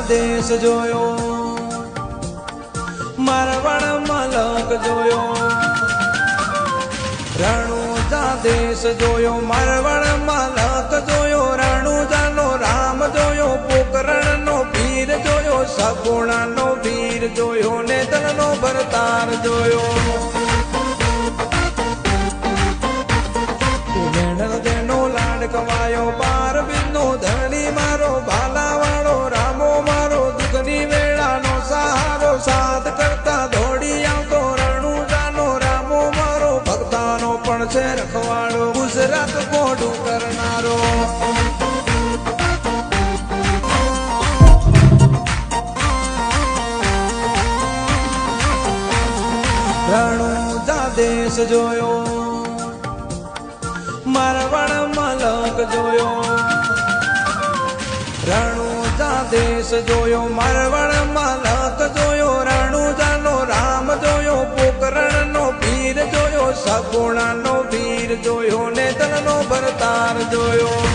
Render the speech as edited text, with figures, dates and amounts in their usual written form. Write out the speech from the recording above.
દેશ જોયો, મારવાડ મલક જોયો, રણુજા દેશ જોયો, મારવાડ મલક જોયો, રણુજાનો રામ જોયો, પોકરણનો વીર જોયો, સગુણાનો વીર જોયો, નેતરનો ભરતાર જોયો, તેનો લાડ કવાયો, પાર બિંદુ ધણી મારો, ભાલાવાળો રામો મારો, દુઃખની વેળાનો સહારો, સાથ કરતા દોડી આવતો, રણુજાનો રામો મારો, ભક્તાનો પણ છે રખવાડો, ગુજરાત મોઢું કરનારો. રણુજા દેશ જોયો, મારવાડ મલક જોયો, રણુજા દેશ જોયો, મારવાડ મલક જોયો, રણુજાનો રામ જોયો, પોકરણનો વીર જોયો, સગુણાનો વીર જોયો, નેતરનો ભરતાર જોયો.